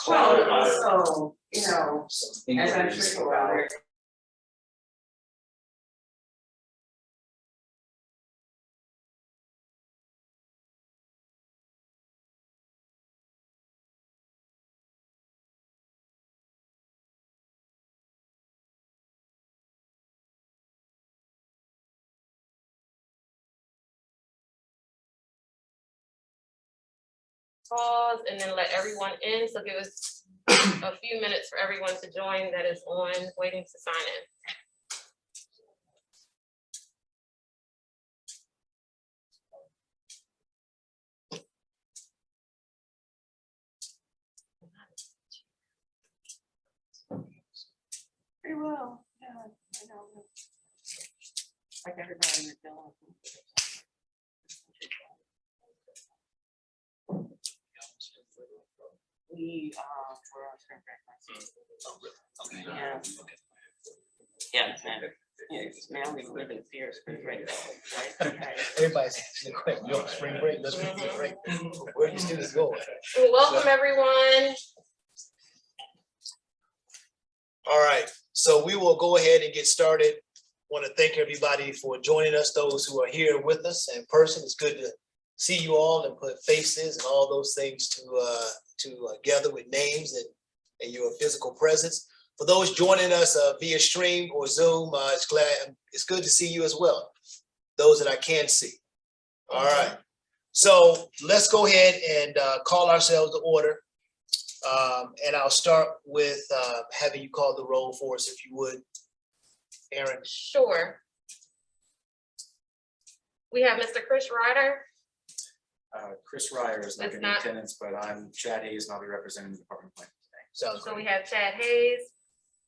So, you know, as I'm sure about it. Pause and then let everyone in. So give us a few minutes for everyone to join that is on waiting to sign in. Very well, yeah, I know. Like everybody in the film. We, were on spring break last week. Yeah. Yeah, man. Yeah, it's now we live in fear of spring break, right? Okay. Everybody's you on spring break, let's spring break. Where are the students going? Well, welcome everyone. All right, so we will go ahead and get started. Want to thank everybody for joining us, those who are here with us in person. It's good to see you all and put faces and all those things together with names and your physical presence. For those joining us via stream or Zoom, it's good to see you as well. Those that I can see. All right, so let's go ahead and call ourselves to order. And I'll start with having you call the roll for us, if you would, Aaron. Sure. We have Mr. Chris Ryder. Chris Ryer is not That's going to be not- in attendance, but I'm Chad Hayes and I'll be representing the Department of Planning today. Sounds So good. we have Chad Hayes,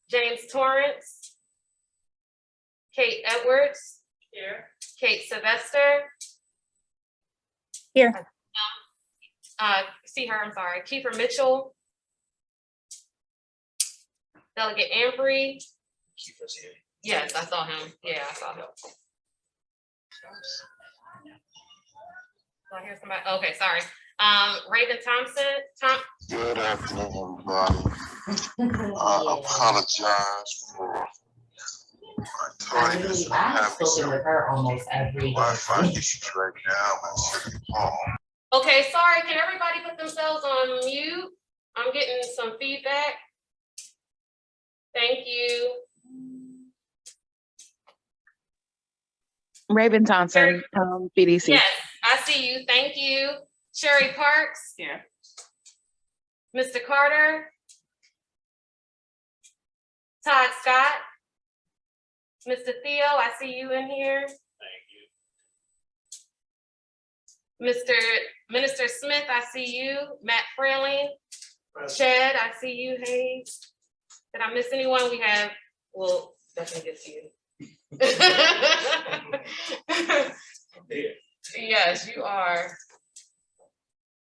James Torrance, Kate Edwards. Here. Kate Sylvester. Here. See her, I'm sorry. Kiefer Mitchell. Delegate Ambry. Keeper's here. Yes, I saw him. Yeah, I saw him. Do I hear somebody? Okay, sorry. Raven Thompson. Good afternoon, everybody. I apologize for my tardiness. I'm having some her almost every Wi-Fi issues right now at City Hall. Okay, sorry. Can everybody put themselves on mute? I'm getting some feedback. Thank you. Raven Thompson, BDC. Yes, I see you. Thank you. Sherry Parks. Yeah. Mr. Carter. Todd Scott. Mr. Theo, I see you in here. Thank you. Minister Smith, I see you. Matt Frailing. Chad, I see you. Hey. Did I miss anyone? We have, well, definitely get to you. Yes, you are.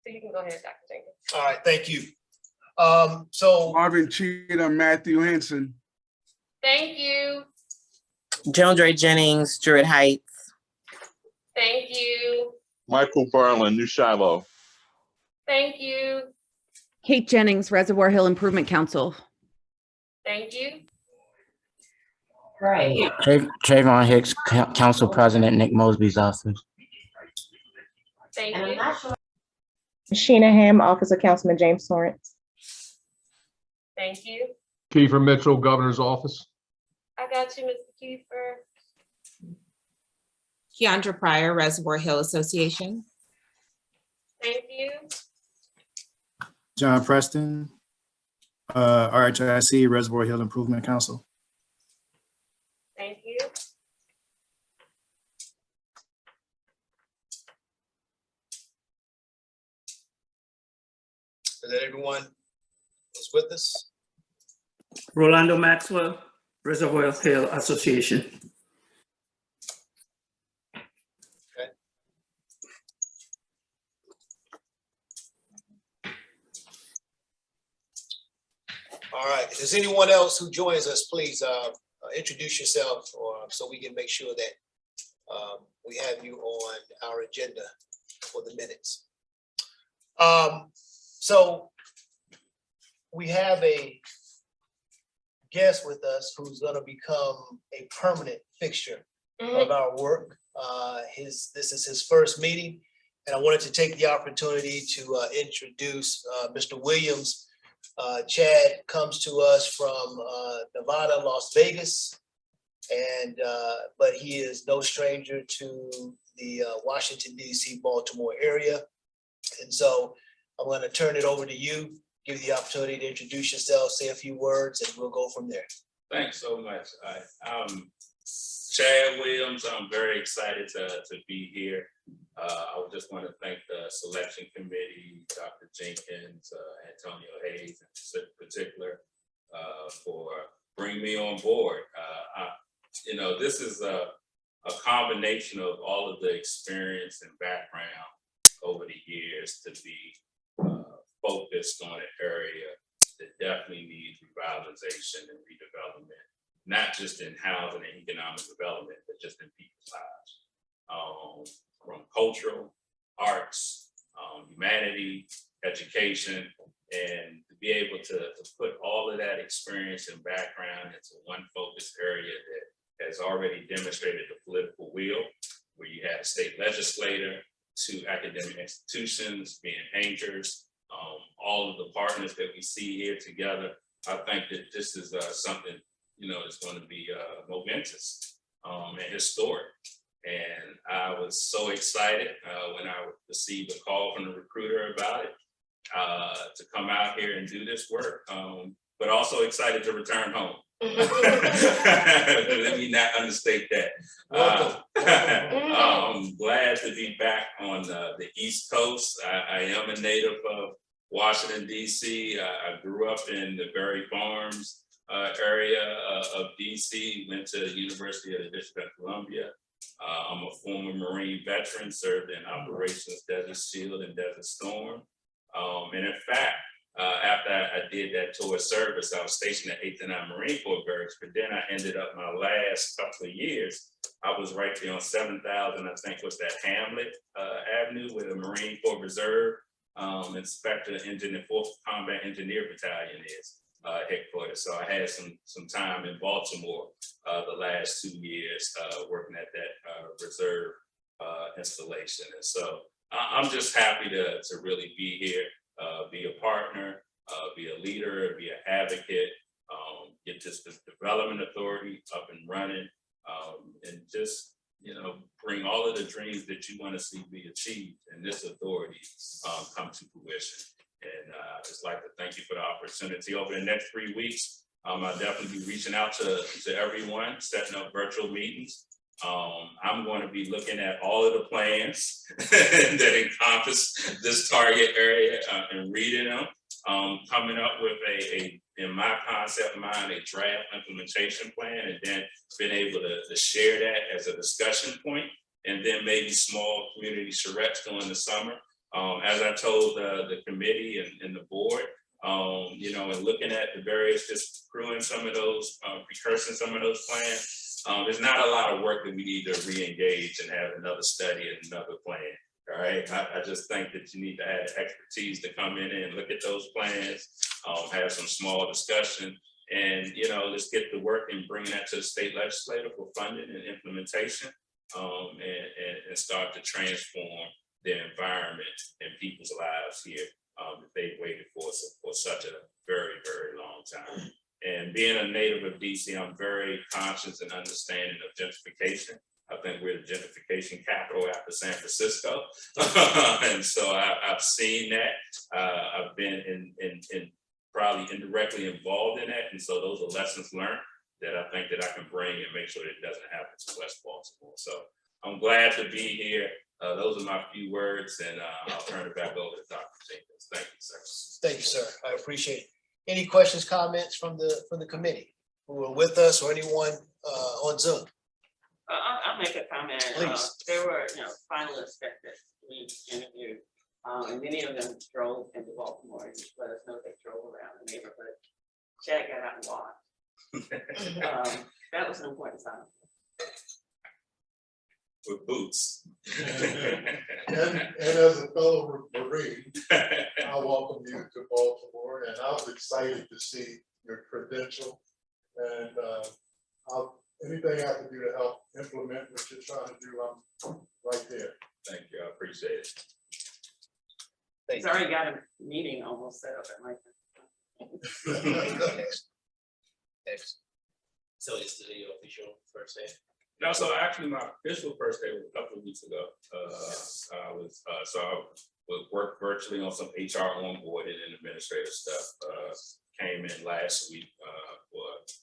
So you can go ahead, Dr. Jenkins. All right, thank you. So Marvin Cheatham, Matthew Henson. Thank you. Joan Ray Jennings, Druid Heights. Thank you. Michael Barlin, New Shiloh. Thank you. Kate Jennings, Reservoir Hill Improvement Council. Thank you. Right. Trayvon Hicks, Council President, Nick Mosby's office. Thank And I'm you. not sure. Sheena Ham, Office of Councilman James Torrance. Thank you. Kiefer Mitchell, Governor's Office. I got you, Mr. Kiefer. Keandra Pryor, Reservoir Hill Association. Thank you. John Preston, RHIC, Reservoir Hill Improvement Council. Thank you. is that everyone is with us? Rolando Maxwell, Reservoir Hill Association. Okay. All right, if there's anyone else who joins us, please introduce yourself, or so we can make sure that we have you on our agenda for the minutes. So we have a guest with us who's gonna become a permanent fixture of our work. This is his first meeting, and I wanted to take the opportunity to introduce Mr. Williams. Chad comes to us from Nevada, Las Vegas, and but he is no stranger to the Washington, D.C., Baltimore area. And so I'm going to turn it over to you, give you the opportunity to introduce yourself, say a few words, and we'll go from there. Thanks so much. I'm Chad Williams. I'm very excited to be here. I just want to thank the selection committee, Dr. Jenkins, Antonio Hayes in particular, for bringing me on board. This is a combination of all of the experience and background over the years to be focused on an area that definitely needs revitalization and redevelopment, not just in housing and economic development, but just in people's lives. From cultural, arts, humanity, education, and to be able to put all of that experience and background into one focused area that has already demonstrated the political will, where you have a state legislator, to academic institutions, being anchors, all of the partners that we see here together. I think that this is something, that's going to be momentous and historic. And I was so excited when I received a call from the recruiter about it, to come out here and do this work, but also excited to return home. Let me not understate that. I'm glad to be back on the East Coast. I am a native of Washington, D.C. I grew up in the Berry Farms area of D.C., went to the University of the District of Columbia. I'm a former Marine veteran, served in Operations Desert Shield and Desert Storm. And in fact, after I did that tour of service, I was stationed at 8th and 9th Marine Corps Barracks, but then I ended up my last couple of years, I was right there on 7,000, I think was that Hamlet Avenue, where the Marine Corps Reserve Inspector Engine and 4th Combat Engineer Battalion is headquarters. So I had some time in Baltimore the last 2 years working at that reserve installation. And so I'm just happy to really be here, be a partner, be a leader, be an advocate, get this development authority up and running, and just, bring all of the dreams that you want to see be achieved in this authority come to fruition. And I'd just like to thank you for the opportunity. Over the next 3 weeks, I'll definitely be reaching out to everyone, setting up virtual meetings. I'm going to be looking at all of the plans that encompass this target area and reading them, coming up with in my concept mind, a draft implementation plan, and then being able to share that as a discussion point, and then maybe small community charrettes during the summer. As I told the committee and the board, and looking at the various, just crewing some of those, precursing some of those plans, there's not a lot of work that we need to re-engage and have another study and another plan. All right, I just think that you need to add expertise to come in and look at those plans, have some small discussion, and let's get to work and bring that to the state legislature for funding and implementation, and start to transform the environment and people's lives here that they've waited for such a very, very long time. And being a native of DC, I'm very conscious and understanding of gentrification. I think we're the gentrification capital after San Francisco. And so I've seen that. I've been in probably indirectly involved in that. And so those are lessons learned that I think that I can bring and make sure that it doesn't happen to West Baltimore. So I'm glad to be here. Those are my few words, and I'll turn it back over to Dr. Jenkins. Thank you, sir. Thank you, sir. I appreciate it. Any questions, comments from the committee who are with us, or anyone on Zoom? I'll make a comment. Please. There were, finalists that we interviewed, and many of them drove into Baltimore and just let us know they drove around the neighborhood. Chad got out and walked. That was an important sign. With boots. And as a fellow Marine, I welcome you to Baltimore, and I'll excited to see your credential and anything I can do to help implement what you're trying to do, I'm right there. Thank you, I appreciate it. He's already got a meeting almost set up at my. Excellent. So it's the official first day? No, so actually my official first day was a couple of weeks ago. I would work virtually on some HR onboarding and administrative stuff. Came in last week,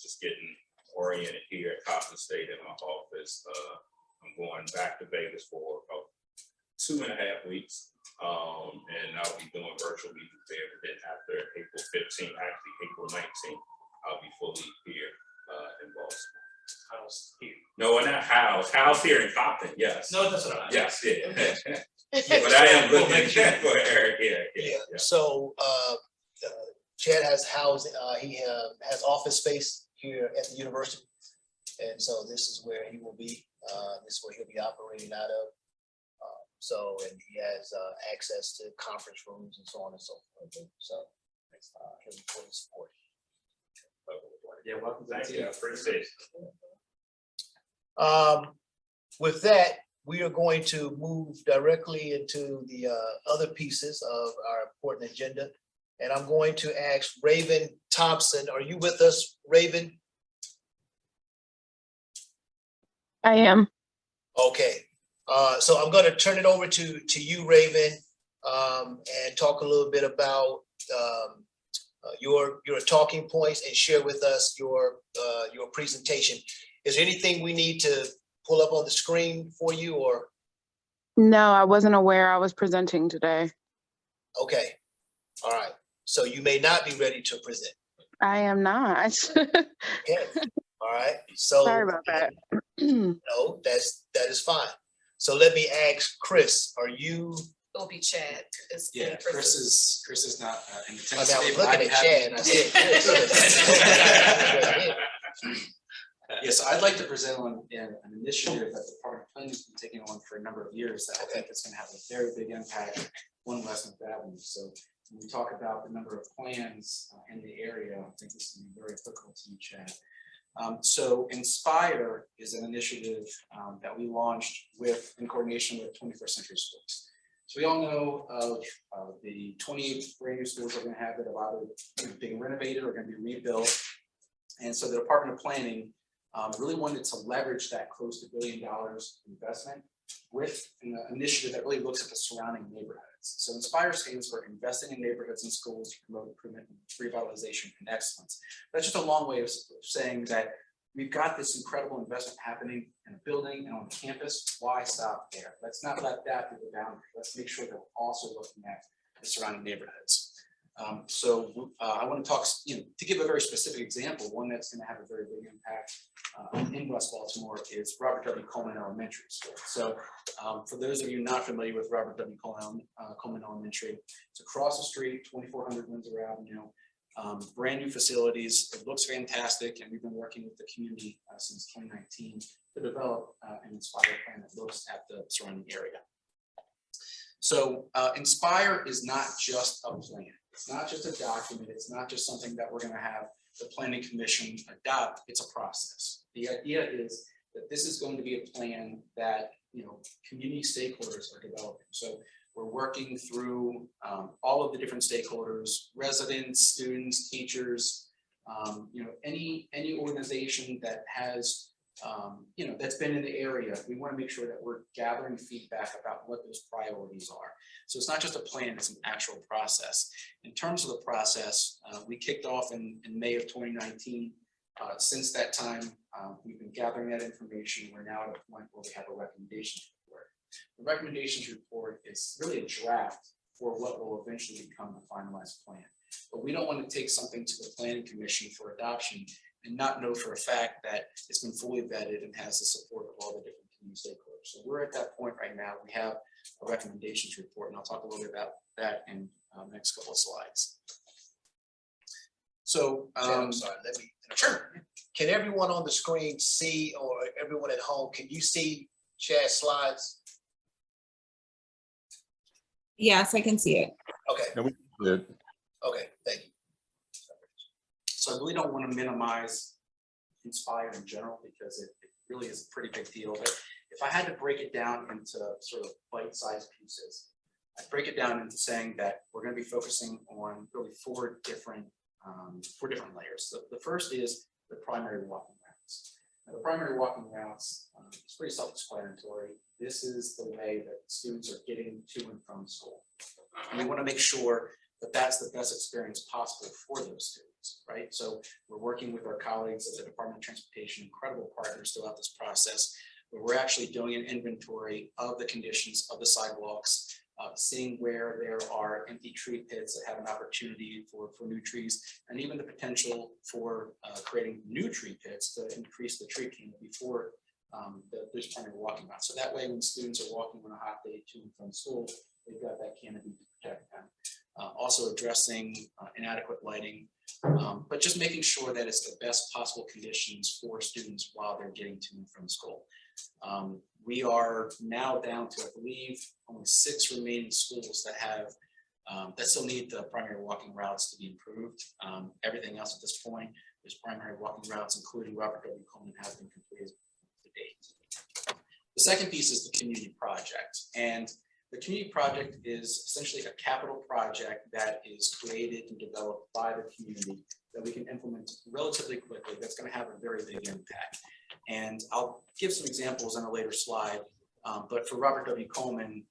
just getting oriented here at Coppin State in my office. I'm going back to Vegas for about 2.5 weeks. And I'll be doing virtual meetings there, but then after April 15th, actually April 19th, I'll be fully here in Boston. House here. No, not house here in Compton, yes. No, that's what I. Yes, yeah. But I am looking for Eric here. Yeah, so, Chad has housing, he has office space here at the university. And so this is where he will be, this is where he'll be operating out of. So, and he has access to conference rooms and so on and so forth. So, he'll be fully supported. Yeah, welcome to the Thank team. you, I appreciate it. With that, we are going to move directly into the other pieces of our important agenda. And I'm going to ask Raven Thompson, are you with us, Raven? I am. Okay, so I'm gonna turn it over to you, Raven, and talk a little bit about your talking points and share with us your presentation. Is there anything we need to pull up on the screen for you, or? No, I wasn't aware I was presenting today. Okay, all right. So you may not be ready to present. I am not. Okay, all right. So Sorry about that. no, that is fine. So let me ask Chris, are you? It'll be Chad. Yeah, Chris is not in I attendance. mean, I was today, but looking I'm at happy- Chad and I said, Chris. Yes, I'd like to present on an initiative that the Department of Planning has been taking on for a number of years that I think is going to have a very big impact on West North Avenue. So when we talk about the number of plans in the area, I think this is going to be very applicable to you, Chad. So Inspire is an initiative that we launched in coordination with 21st Century Schools. So we all know of the 28 brand new schools we're going to have that are either being renovated or going to be rebuilt. And so the Department of Planning really wanted to leverage that close to $1 billion investment with an initiative that really looks at the surrounding neighborhoods. So Inspire stands for Investing in Neighborhoods and Schools to Promote Improvement, Revitalization, and Excellence. That's just a long way of saying that we've got this incredible investment happening in a building and on campus. Why stop there? Let's not let that be the boundary. Let's make sure that we're also looking at the surrounding neighborhoods. I want to talk, to give a very specific example, one that's going to have a very big impact in West Baltimore is Robert W. Coleman Elementary School. So for those of you not familiar with Robert W. Coleman Elementary, it's across the street, 2400 Windsor Avenue, brand new facilities. It looks fantastic, and we've been working with the community since 2019 to develop an Inspire plan that looks at the surrounding area. So Inspire is not just a plan. It's not just a document. It's not just something that we're going to have the Planning Commission adopt. It's a process. The idea is that this is going to be a plan that community stakeholders are developing. So we're working through all of the different stakeholders, residents, students, teachers, any organization that has that's been in the area. We want to make sure that we're gathering feedback about what those priorities are. So it's not just a plan, it's an actual process. In terms of the process, we kicked off in May of 2019. Since that time, we've been gathering that information. We're now at a point where we have a recommendations report. The recommendations report is really a draft for what will eventually become the finalized plan. But we don't want to take something to the Planning Commission for adoption and not know for a fact that it's been fully vetted and has the support of all the different community stakeholders. So we're at that point right now. We have a recommendations report, and I'll talk a little bit about that in the next couple of slides. So I'm sorry, let me. Sure. Can everyone on the screen see, or everyone at home, can you see Chad's slides? Yes, I can see it. Okay. Yeah, we did. Okay, thank you. So I really don't want to minimize Inspire in general because it really is a pretty big deal. But if I had to break it down into sort of bite-sized pieces, I'd break it down into saying that we're going to be focusing on really four different layers. The first is the primary walking routes. Now, the primary walking routes is pretty self-explanatory. This is the way that students are getting to and from school. And we want to make sure that that's the best experience possible for those students, right? So we're working with our colleagues at the Department of Transportation, incredible partners throughout this process, where we're actually doing an inventory of the conditions of the sidewalks, seeing where there are empty tree pits that have an opportunity for new trees, and even the potential for creating new tree pits to increase the tree canopy for there's primary walking routes. So that way, when students are walking on a hot day to and from school, they've got that canopy to protect them. Also addressing inadequate lighting, but just making sure that it's the best possible conditions for students while they're getting to and from school. We are now down to, I believe, only 6 remaining schools that have that still need the primary walking routes to be improved. Everything else at this point, there's primary walking routes, including Robert W. Coleman, has been completed to date. The second piece is the community project, and the community project is essentially a capital project that is created and developed by the community that we can implement relatively quickly. That's going to have a very big impact. And I'll give some examples on a later slide. But for Robert W. Coleman,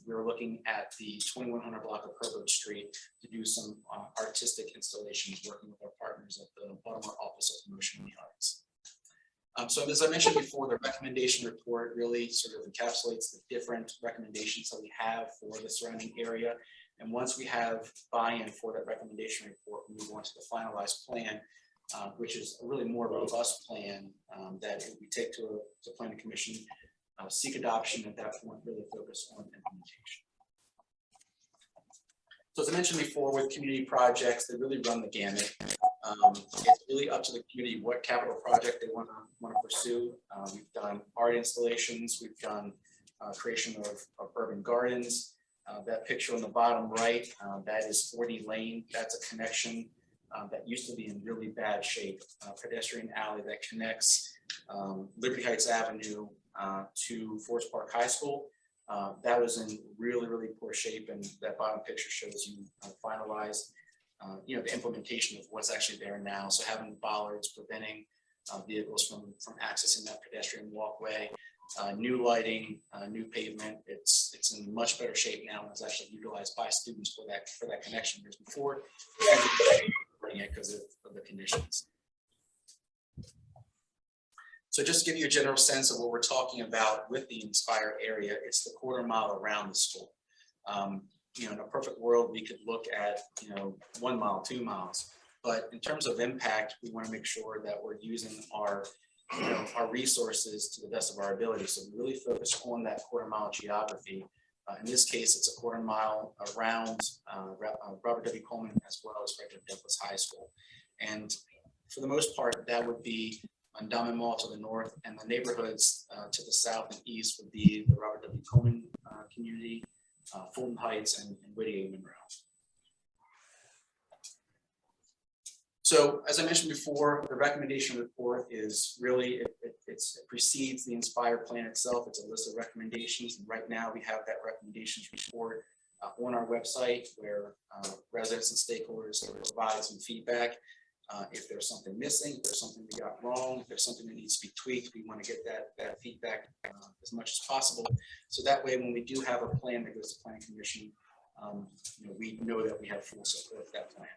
we were looking at the 2100 block of Herbert Street to do some artistic installations, working with our partners at the Baltimore Office of Promotion in the Arts. So as I mentioned before, the recommendation report really sort of encapsulates the different recommendations that we have for the surrounding area. And once we have buy-in for that recommendation report, we move on to the finalized plan, which is a really more robust plan that we take to planning commission, seek adoption at that point, really focus on implementation. So as I mentioned before, with community projects, they really run the gamut. It's really up to the community what capital project they want to pursue. We've done art installations, we've done creation of urban gardens. That picture on the bottom right, that is 40 Lane. That's a connection that used to be in really bad shape, pedestrian alley that connects Liberty Heights Avenue to Forest Park High School. That was in really, really poor shape, and that bottom picture shows you finalized the implementation of what's actually there now. So having bollards preventing vehicles from accessing that pedestrian walkway, new lighting, new pavement. It's in much better shape now and is actually utilized by students for that connection. Whereas before, it because of the conditions. So just to give you a general sense of what we're talking about with the Inspire area, it's the quarter mile around the school. In a perfect world, we could look at 1 mile, 2 miles, but in terms of impact, we want to make sure that we're using our resources to the best of our ability. So we really focus on that quarter mile geography. In this case, it's a quarter mile around Robert W. Coleman as well as Frederick Douglass High School. And for the most part, that would be on Diamond Mall to the north, and the neighborhoods to the south and east would be the Robert W. Coleman community, Fulton Heights, and Whittier Monroe. So as I mentioned before, the recommendation report is really, it precedes the Inspire plan itself. It's a list of recommendations. And right now we have that recommendations report on our website where residents and stakeholders provide some feedback. If there's something missing, if there's something we got wrong, if there's something that needs to be tweaked, we want to get that feedback as much as possible. So that way, when we do have a plan that goes to planning commission, we know that we have full support for that plan.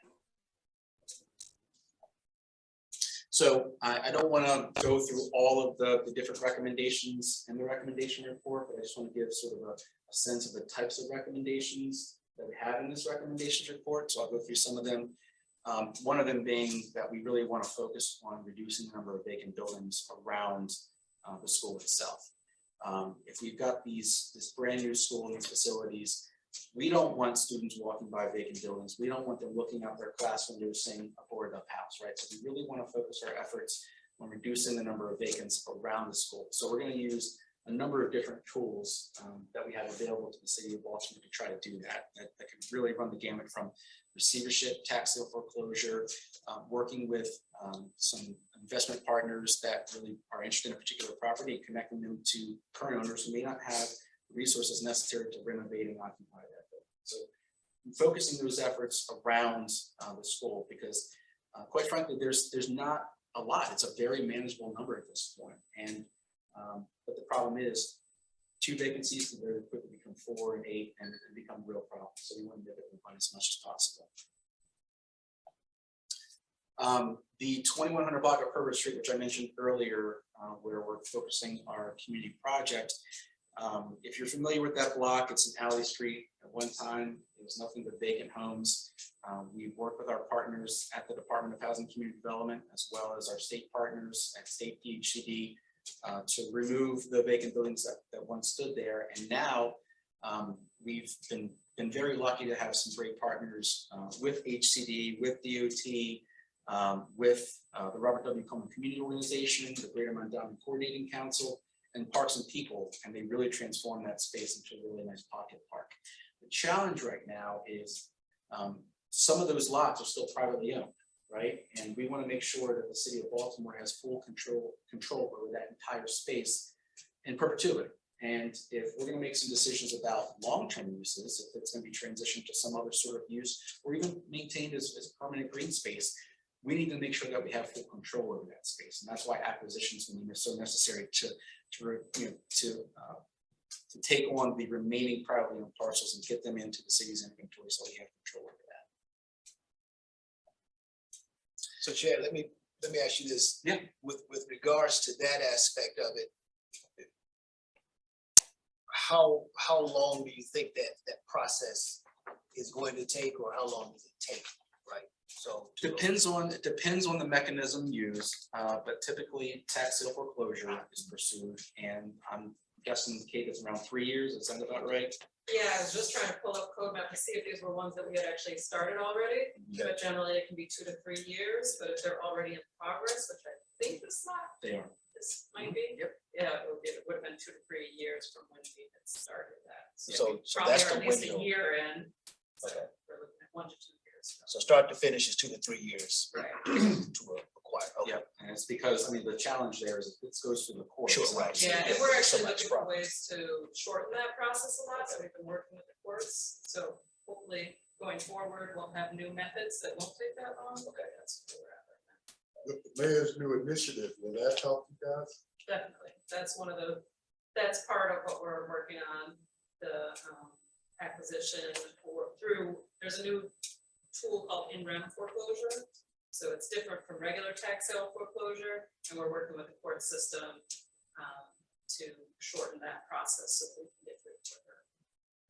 So I don't want to go through all of the different recommendations in the recommendation report, but I just want to give sort of a sense of the types of recommendations that we have in this recommendations report. So I'll go through some of them. One of them being that we really want to focus on reducing the number of vacant buildings around the school itself. If we've got this brand new school and these facilities, we don't want students walking by vacant buildings. We don't want them looking out their class windows saying a boarded up house, right? So we really want to focus our efforts on reducing the number of vacants around the school. So we're going to use a number of different tools that we have available to the city of Baltimore to try to do that can really run the gamut from receivership, tax sale foreclosure, working with some investment partners that really are interested in a particular property and connecting them to current owners who may not have the resources necessary to renovate and occupy that building. So focusing those efforts around the school, because quite frankly, there's not a lot. It's a very manageable number at this point. And but the problem is 2 vacancies can very quickly become 4 and 8 and become real problems. So we want to get it in as much as possible. The 2100 block of Herbert Street, which I mentioned earlier, where we're focusing our community project. If you're familiar with that block, it's an alley street. At one time, it was nothing but vacant homes. We work with our partners at the Department of Housing and Community Development, as well as our state partners at State DHCD, to remove the vacant buildings that once stood there. And now we've been very lucky to have some great partners with HCD, with DOT, with the Robert W. Coleman Community Organization, the Greater Mondawmin Coordinating Council, and Parks and People, and they really transformed that space into a really nice pocket park. The challenge right now is some of those lots are still privately owned, right? And we want to make sure that the city of Baltimore has full control over that entire space in perpetuity. And if we're going to make some decisions about long-term uses, if it's going to be transitioned to some other sort of use, or even maintained as permanent green space, we need to make sure that we have full control over that space. And that's why acquisitions are so necessary to take on the remaining privately owned parcels and get them into the city's inventory so we have control over that. So Chad, let me ask you this. Yeah. With regards to that aspect of it, how long do you think that process is going to take, or how long does it take? Right. So depends on the mechanism used, but typically tax sale foreclosure is pursued, and I'm guessing, Kate, it's around 3 years. Does that sound about right? Yeah, I was just trying to pull up code map to see if these were ones that we had actually started already. Okay. But generally it can be 2 to 3 years, but if they're already in progress, which I think this might be. Yep. Yeah, it would have been 2 to 3 years from when we had started that. So probably that's are the at least window. a year in. So Okay. we're looking at 1 to 2 years. So start to finish is 2 to 3 years Right. to acquire. Okay. Yep. And it's because, I mean, the challenge there is it goes through the courts. Sure, right. Yeah, and So we're actually much looking for progress. ways to shorten that process a lot, so we've been working with the courts, so hopefully going forward, we'll have new methods that won't take that long. Okay, that's where we're at right now. With the mayor's new initiative, will that help you guys? Definitely, that's part of what we're working on, the acquisition or there's a new tool called in-rem foreclosure. So it's different from regular tax sale foreclosure, and we're working with the court system to shorten that process so we can get through it quicker.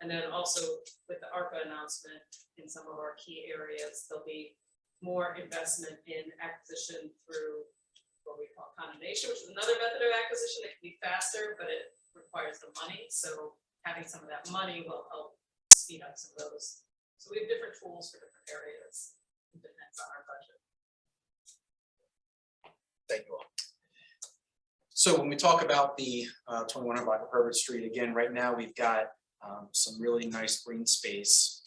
And then also with the ARPA announcement in some of our key areas, there'll be more investment in acquisition through what we call condemnation, which is another method of acquisition that can be faster, but it requires the money. So having some of that money will help speed up some of those. So we have different tools for different areas. It depends on our budget. Thank you all. So when we talk about the 2100 block of Herbert Street, again, right now we've got some really nice green space,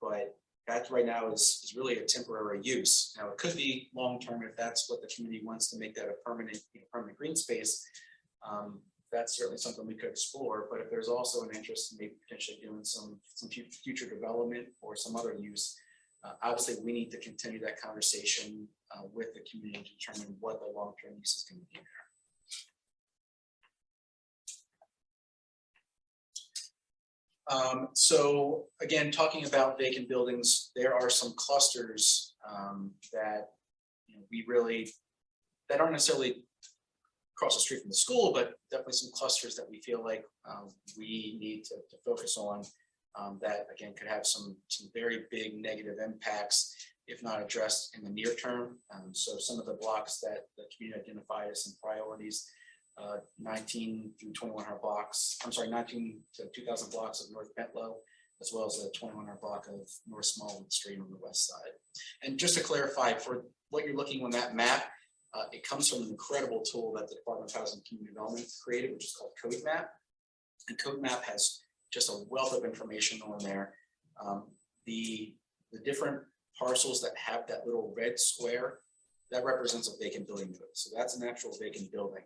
but that right now is really a temporary use. Now it could be long-term if that's what the community wants to make that a permanent, permanent green space. That's certainly something we could explore. But if there's also an interest in maybe potentially doing some future development or some other use, obviously we need to continue that conversation with the community to determine what the long-term use is going to be there. So again, talking about vacant buildings, there are some clusters that we really, that aren't necessarily across the street from the school, but definitely some clusters that we feel like we need to focus on that again could have some very big negative impacts if not addressed in the near term. So some of the blocks that the community identified as some priorities, 19 through 2100 blocks, I'm sorry, 19 to 2000 blocks of North Pentlow, as well as the 2100 block of North Smallwood Street on the west side. And just to clarify, for what you're looking on that map, It comes from an incredible tool that the Department of Housing and Community Development created, which is called Code Map. And Code Map has just a wealth of information on there. The different parcels that have that little red square, that represents a vacant building notice. So that's an actual vacant building.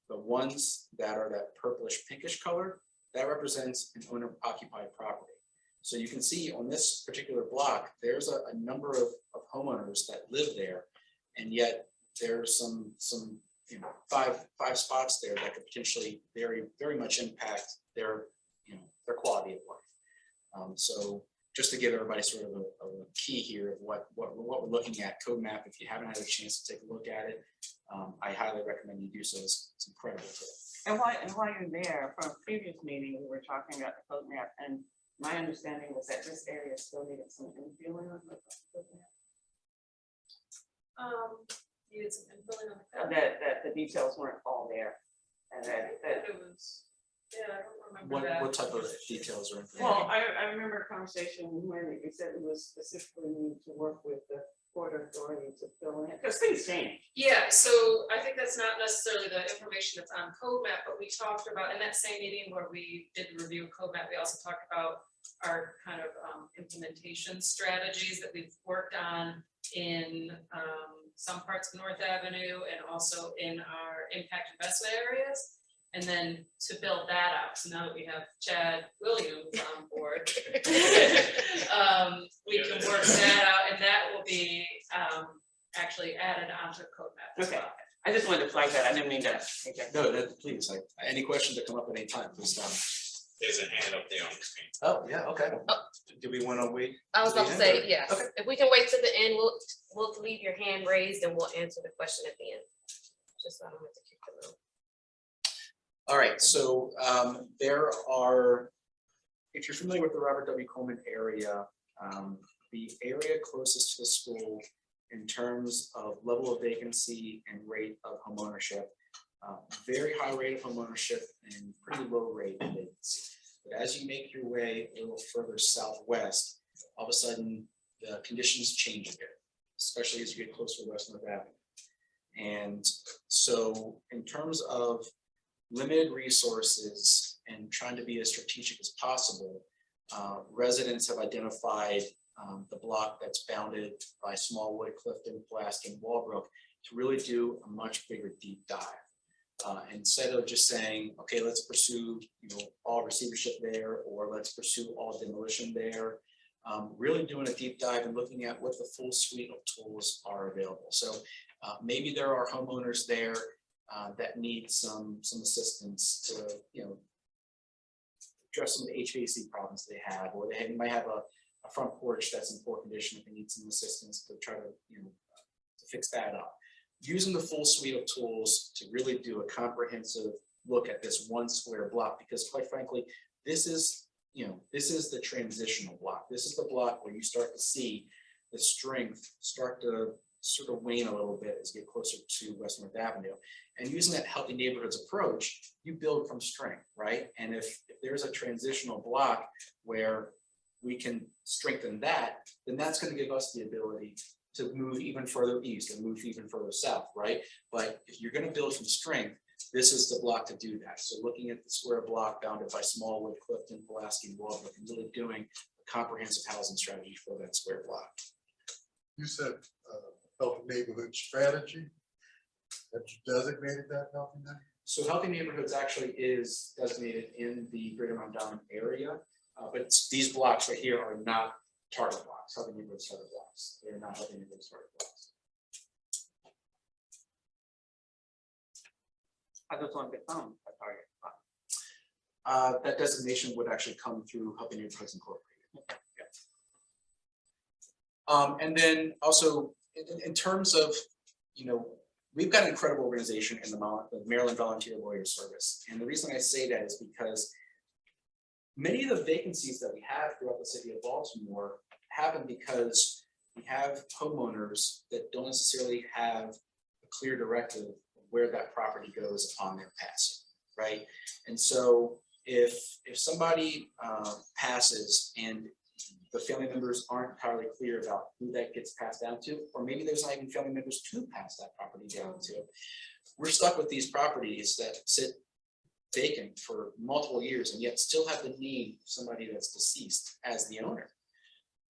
The ones that are that purplish pinkish color, that represents an owner occupied property. So you can see on this particular block, there's a number of homeowners that live there, and yet there's some five spots there that could potentially very much impact their quality of life. So just to give everybody sort of a key here of what we're looking at, Code Map, if you haven't had a chance to take a look at it, I highly recommend you do so. It's incredible. And while you're there, from a previous meeting, we were talking about the code map, and my understanding was that this area still needed some infilling on the code map. Needed some infilling on the code. That the details weren't all there, and that It was, yeah, I don't remember that. What type of details are in there? well, I remember a conversation when you said it was specifically need to work with the Port Authority to fill in, because things change. Yeah, so I think that's not necessarily the information that's on Code Map, but we talked about in that same meeting where we did the review of Code Map, we also talked about our kind of implementation strategies that we've worked on in some parts of North Avenue and also in our impact investment areas. And then to build that out, so now that we have Chad Williams on board, we can work that out, and that will be actually added onto Code Map as Okay. well. I just wanted to flag that. I didn't mean to. Okay. No, please, any questions that come up at any time, please stop. There's a hand up there on the screen. Oh, yeah, okay. Do we want to wait? I was about to the say, end, or- yes, Okay. if we can wait to the end, we'll leave your hand raised and we'll answer the question at the end. Just so I don't have to keep them out. All right, so there are, if you're familiar with the Robert W. Coleman area, the area closest to the school in terms of level of vacancy and rate of homeownership, very high rate of homeownership and pretty low rate of vacancy. But as you make your way a little further southwest, all of a sudden the conditions change a bit, especially as you get closer to West North Avenue. And so in terms of limited resources and trying to be as strategic as possible, residents have identified the block that's bounded by Smallwood, Clifton, Pulaski, and Walbrook to really do a much bigger deep dive. Instead of just saying, okay, let's pursue all receivership there, or let's pursue all demolition there, really doing a deep dive and looking at what the full suite of tools are available. So maybe there are homeowners there that need some assistance to address some of the HVAC problems they have, or they might have a front porch that's in poor condition if they need some assistance to try to to fix that up. Using the full suite of tools to really do a comprehensive look at this one square block, because quite frankly, this is the transitional block. This is the block where you start to see the strength start to sort of wane a little bit as you get closer to West North Avenue. And using that healthy neighborhoods approach, you build from strength, right? And if there's a transitional block where we can strengthen that, then that's going to give us the ability to move even further east and move even further south, right? But if you're going to build from strength, this is the block to do that. So looking at the square block bounded by Smallwood, Clifton, Pulaski, and Walbrook, and really doing a comprehensive housing strategy for that square block. You said healthy neighborhood strategy. That you designated that healthy neighborhood? So healthy neighborhoods actually is designated in the Greater Mount Diamond area, but these blocks right here are not target blocks. Healthy neighborhoods target blocks. They're not healthy neighborhoods target blocks. I just want to become a target block. That designation would actually come through Healthy Neighborhoods Incorporated. Yeah. And then also in terms of, we've got an incredible organization in the Maryland Volunteer Lawyer Service. And the reason I say that is because many of the vacancies that we have throughout the city of Baltimore happen because we have homeowners that don't necessarily have a clear directive of where that property goes upon their passing, right? And so if somebody passes and the family members aren't entirely clear about who that gets passed down to, or maybe there's not even family members to pass that property down to. We're stuck with these properties that sit vacant for multiple years and yet still have the name of somebody that's deceased as the owner.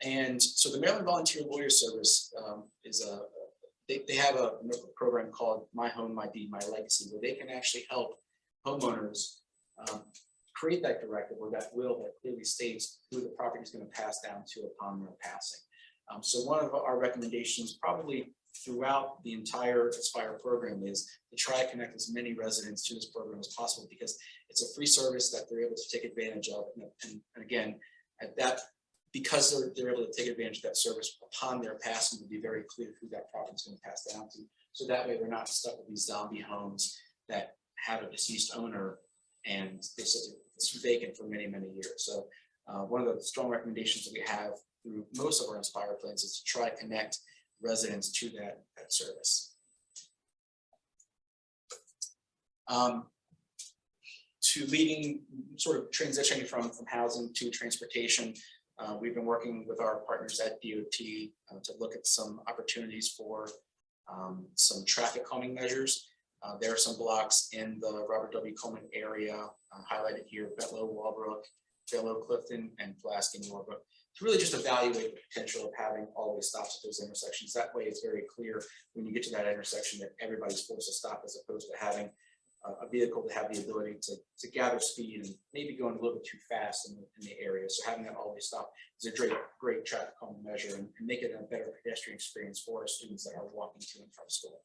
And so the Maryland Volunteer Lawyer Service they have a program called My Home, My Deed, My Legacy, where they can actually help homeowners create that directive or that will that clearly states who the property is going to pass down to upon their passing. So one of our recommendations probably throughout the entire Aspire program is to try to connect as many residents to this program as possible, because it's a free service that they're able to take advantage of. And again, at that, because they're able to take advantage of that service upon their passing, to be very clear who that property is going to pass down to. So that way we're not stuck with these zombie homes that have a deceased owner and they sit vacant for many, many years. So one of the strong recommendations that we have through most of our Inspire plans is to try to connect residents to that service. To leading, sort of transitioning from housing to transportation, we've been working with our partners at DOT to look at some opportunities for some traffic calming measures. There are some blocks in the Robert W. Coleman area highlighted here: Betlow, Walbrook, Bellow, Clifton, and Pulaski, Norbrook, to really just evaluate the potential of having always stops at those intersections. That way it's very clear when you get to that intersection that everybody's forced to stop, as opposed to having a vehicle to have the ability to gather speed and maybe going a little bit too fast in the area. So having that always stop is a great traffic calming measure and make it a better pedestrian experience for our students that are walking to and from school.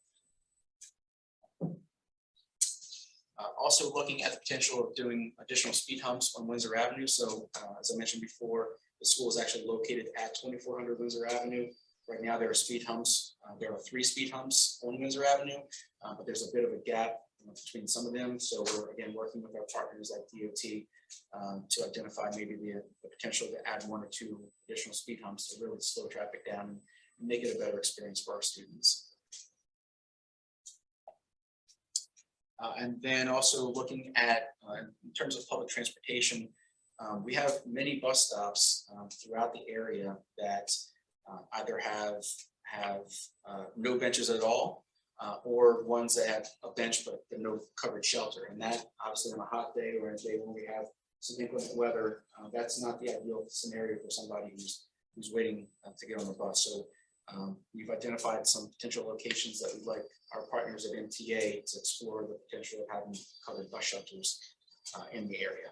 Also looking at the potential of doing additional speed humps on Windsor Avenue. So as I mentioned before, the school is actually located at 2400 Windsor Avenue. Right now there are speed humps. There are 3 speed humps on Windsor Avenue, but there's a bit of a gap between some of them. So we're again working with our partners at DOT to identify maybe the potential to add 1 or 2 additional speed humps to really slow traffic down and make it a better experience for our students. And then also looking at, in terms of public transportation, we have many bus stops throughout the area that either have no benches at all, or ones that have a bench but no covered shelter. And that, obviously on a hot day or a day when we have some inclement weather, that's not the ideal scenario for somebody who's waiting to get on the bus. So we've identified some potential locations that we'd like our partners at MTA to explore the potential of having covered bus shelters in the area.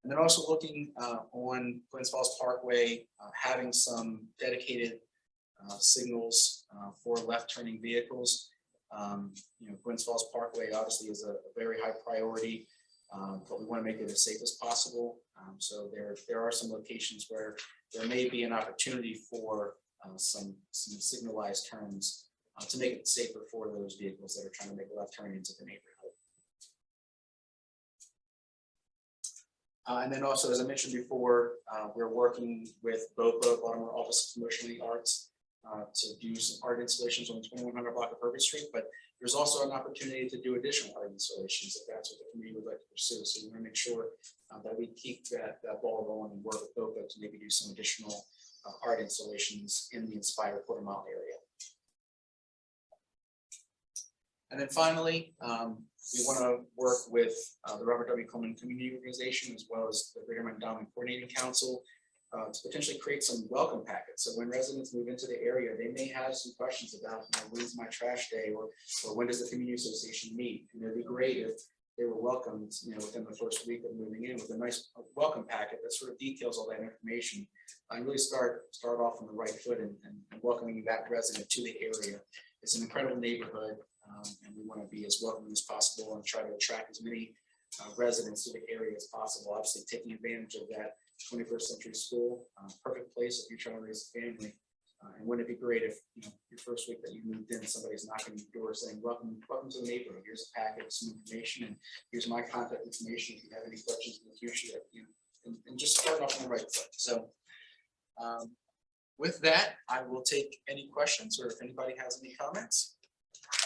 And then also looking on Glens Falls Parkway, having some dedicated signals for left turning vehicles. Glens Falls Parkway obviously is a very high priority, but we want to make it as safe as possible. So there are some locations where there may be an opportunity for some signalized turns to make it safer for those vehicles that are trying to make a left turn into the neighborhood. And then also, as I mentioned before, we're working with BOPA, Baltimore Office of Promotion of the Arts, to do some art installations on the 2100 block of Herbert Street, but there's also an opportunity to do additional art installations if that's what the community would like to pursue. So we want to make sure that we keep that ball rolling and work with BOPA to maybe do some additional art installations in the Inspire Quarter Mile area. And then finally, we want to work with the Robert W. Coleman Community Organization as well as the Greater Endowment Coordinating Council to potentially create some welcome packets. So when residents move into the area, they may have some questions about, when's my trash day, or when does the community association meet? And it'd be great if they were welcomed, within the first week of moving in with a nice welcome packet that sort of details all that information and really start off on the right foot and welcoming that resident to the area. It's an incredible neighborhood, and we want to be as welcoming as possible and try to attract as many residents to the area as possible. Obviously, taking advantage of that 21st century school, perfect place if you're trying to raise a family. And wouldn't it be great if your first week that you moved in, somebody's knocking on your door saying, welcome to the neighborhood. Here's a packet, some information, and here's my contact information if you have any questions in the future. And just start off on the right foot. So with that, I will take any questions, or if anybody has any comments.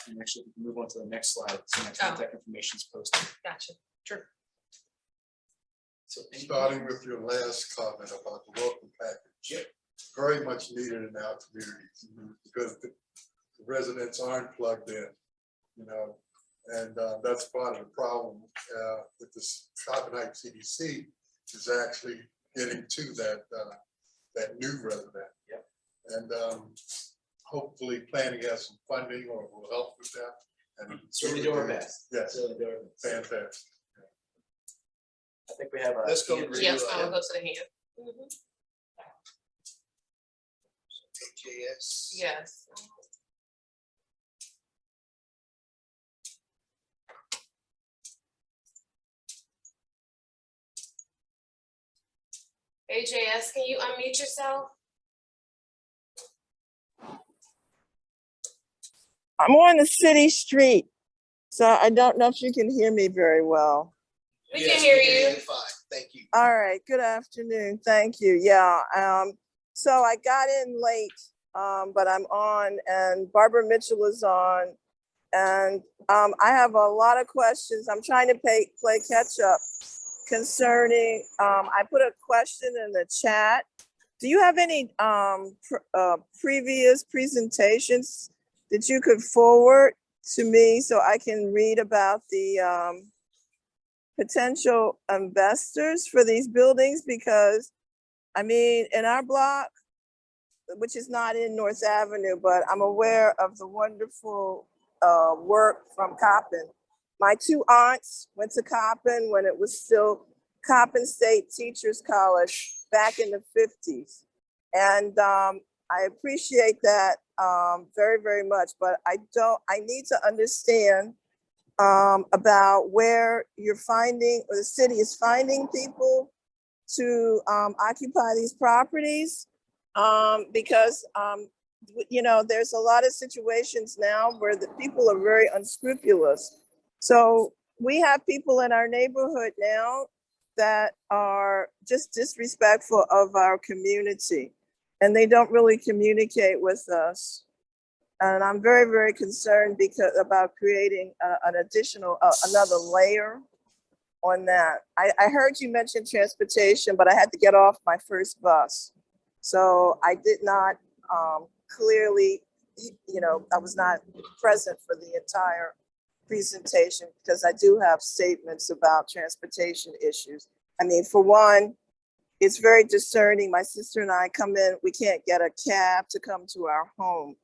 And actually, we can move on to the next slide. So my contact information is posted. Gotcha. Sure. starting with your last comment about the welcome package. Very much needed in our communities because the residents aren't plugged in, you know, and that's part of the problem with this Copenhagen CDC is actually getting to that new resident. And hopefully planning has some funding or will help with that. And Certainly do our best. Yes, Certainly do our best. fantastic. I think we have a. Let's go to Yes, I'll go to the hand. AJS. Yes. AJS, can you unmute yourself? I'm on the city street, so I don't know if you can hear me very well. We can hear you. Fine, thank you. All right, good afternoon. Thank you. Yeah, so I got in late, but I'm on and Barbara Mitchell is on. And I have a lot of questions. I'm trying to play catch up concerning, I put a question in the chat. Do you have any previous presentations that you could forward to me so I can read about the potential investors for these buildings? Because I mean, in our block, which is not in North Avenue, but I'm aware of the wonderful work from Coppin. My two aunts went to Coppin when it was still Coppin State Teachers College back in the 50s. And I appreciate that very, very much, but I need to understand about where you're finding, or the city is finding people to occupy these properties. Because you know, there's a lot of situations now where the people are very unscrupulous. So we have people in our neighborhood now that are just disrespectful of our community, and they don't really communicate with us. And I'm very, very concerned about creating an additional, another layer on that. I heard you mention transportation, but I had to get off my first bus. So I did not clearly, you know, I was not present for the entire presentation because I do have statements about transportation issues. I mean, for one, it's very discerning. My sister and I come in, we can't get a cab to come to our home.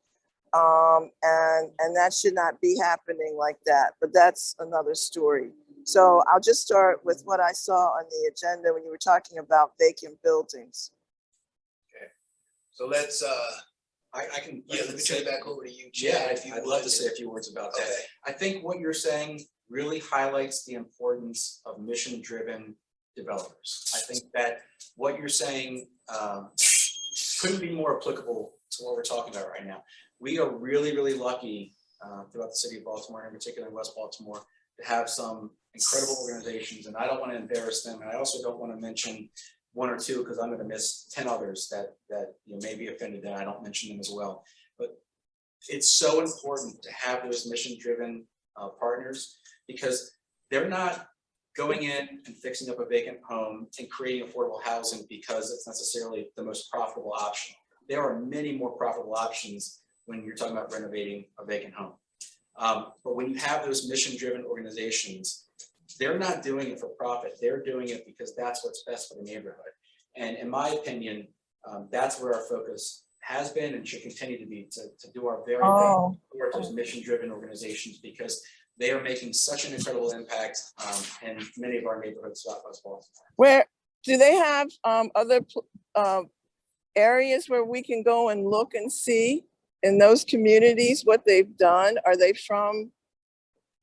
And that should not be happening like that, but that's another story. So I'll just start with what I saw on the agenda when you were talking about vacant buildings. So let's, I can. yeah, let me turn it back over to you, Chad. Yeah, I'd love to say a few words about that. Okay. I think what you're saying really highlights the importance of mission-driven developers. I think that what you're saying couldn't be more applicable to what we're talking about right now. We are really, really lucky throughout the city of Baltimore, in particular in West Baltimore, to have some incredible organizations, and I don't want to embarrass them, and I also don't want to mention one or two because I'm going to miss 10 others that you know, may be offended that I don't mention them as well. But it's so important to have those mission-driven partners because they're not going in and fixing up a vacant home and creating affordable housing because it's necessarily the most profitable option. There are many more profitable options when you're talking about renovating a vacant home. But when you have those mission-driven organizations, they're not doing it for profit. They're doing it because that's what's best for the neighborhood. And in my opinion, that's where our focus has been and should continue to be, to do our very best towards those mission-driven organizations because they are making such an incredible impact in many of our neighborhoods throughout West Baltimore. Where do they have other areas where we can go and look and see in those communities what they've done? Are they from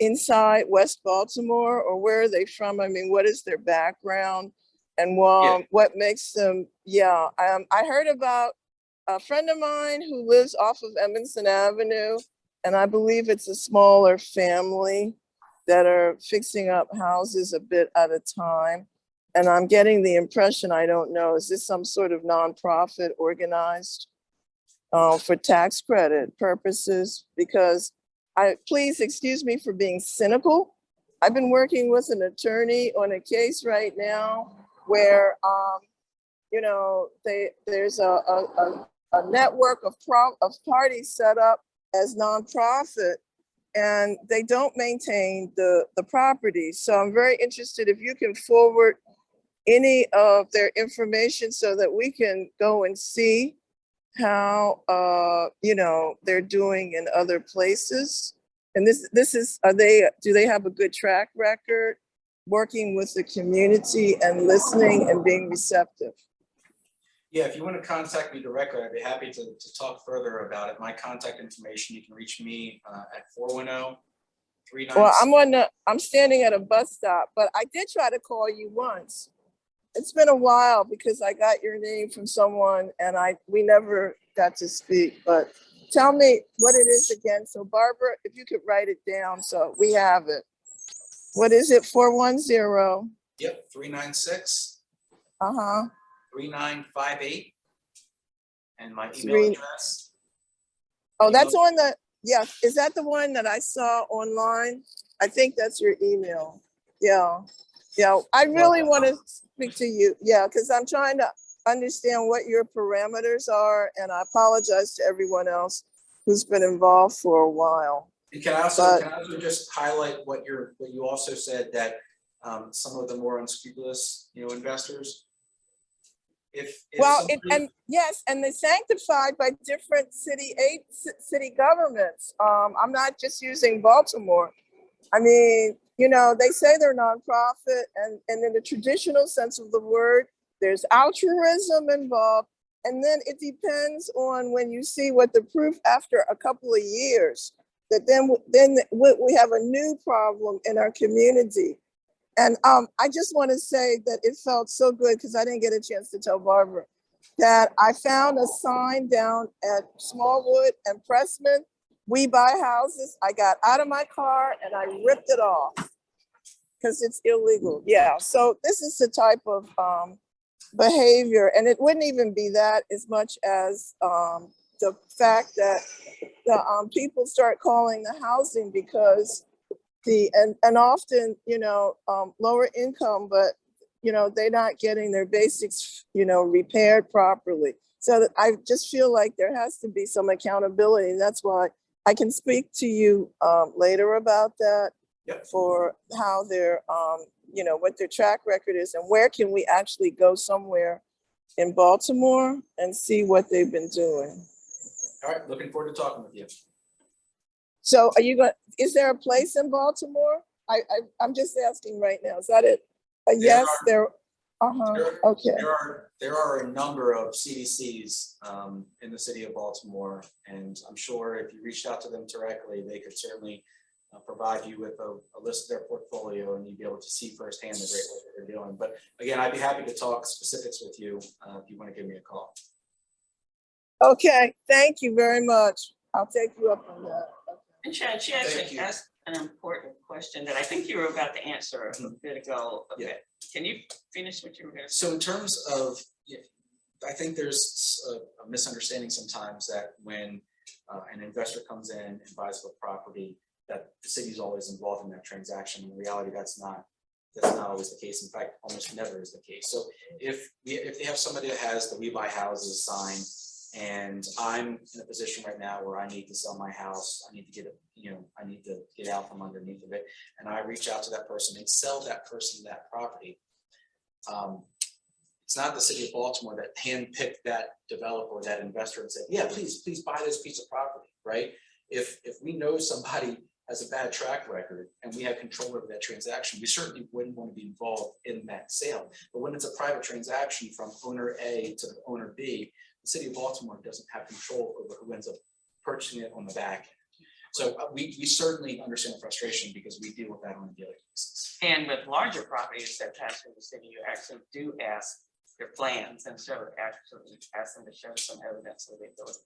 inside West Baltimore or where are they from? I mean, what is their background and what makes them, I heard about a friend of mine who lives off of Emerson Avenue, and I believe it's a smaller family that are fixing up houses a bit at a time. And I'm getting the impression, I don't know, is this some sort of nonprofit organized for tax credit purposes? Because please excuse me for being cynical. I've been working with an attorney on a case right now where, you know, there's a network of parties set up as nonprofit, and they don't maintain the property. So I'm very interested if you can forward any of their information so that we can go and see how, you know, they're doing in other places. And this is, do they have a good track record working with the community and listening and being receptive? Yeah, if you want to contact me directly, I'd be happy to talk further about it. My contact information, you can reach me at 410-396. Well, I'm standing at a bus stop, but I did try to call you once. It's been a while because I got your name from someone and we never got to speak, but tell me what it is again. So Barbara, if you could write it down so we have it. What is it? 410? Yep, 396. 3958. And my email address. Oh, that's on the, yeah. Is that the one that I saw online? I think that's your email. Yeah. Yeah, I really want to speak to you. Yeah, because I'm trying to understand what your parameters are, and I apologize to everyone else who's been involved for a while. Can I also just highlight what you also said, that some of the more unscrupulous, you know, investors. Yes, and they're sanctified by different city governments. I'm not just using Baltimore. I mean, you know, they say they're nonprofit, and in the traditional sense of the word, there's altruism involved. And then it depends on when you see what the proof after a couple of years, that then we have a new problem in our community. And I just want to say that it felt so good, because I didn't get a chance to tell Barbara, that I found a sign down at Smallwood and Pressman. We buy houses. I got out of my car and I ripped it off because it's illegal. Yeah, so this is the type of behavior, and it wouldn't even be that as much as the fact that the people start calling the housing because and often, you know, lower income, but, you know, they're not getting their basics, you know, repaired properly. So that I just feel like there has to be some accountability. And that's why I can speak to you later about that. Yep. For how they're, you know, what their track record is and where can we actually go somewhere in Baltimore and see what they've been doing. All right, looking forward to talking with you. So are you going, is there a place in Baltimore? I'm just asking right now. Is that it? Yes, there. Okay. There are a number of CDCs in the city of Baltimore, and I'm sure if you reached out to them directly, they could certainly provide you with a list of their portfolio, and you'd be able to see firsthand the great work that they're doing. But again, I'd be happy to talk specifics with you if you want to give me a call. Okay, thank you very much. I'll take you up on that. And Chad, she actually asked an important question that I think you were about to answer a bit ago. Okay. Yeah. Can you finish what you were going to say? So in terms of, I think there's a misunderstanding sometimes that when an investor comes in and buys a property, that the city is always involved in that transaction. In reality, that's not always the case. In fact, almost never is the case. So if they have somebody that has the We Buy Houses sign, and I'm in a position right now where I need to sell my house, I need to get it, you know, I need to get out from underneath of it, and I reach out to that person and sell that person that property. It's not the city of Baltimore that handpicked that developer or that investor and said, yeah, please buy this piece of property, right? If we know somebody has a bad track record and we have control over that transaction, we certainly wouldn't want to be involved in that sale. But when it's a private transaction from owner A to owner B, the city of Baltimore doesn't have control over who ends up purchasing it on the back end. So we certainly understand the frustration because we deal with that on a daily basis. And with larger properties that pass through the city, you actually do ask their plans and so actually ask them to show some evidence so they go to the.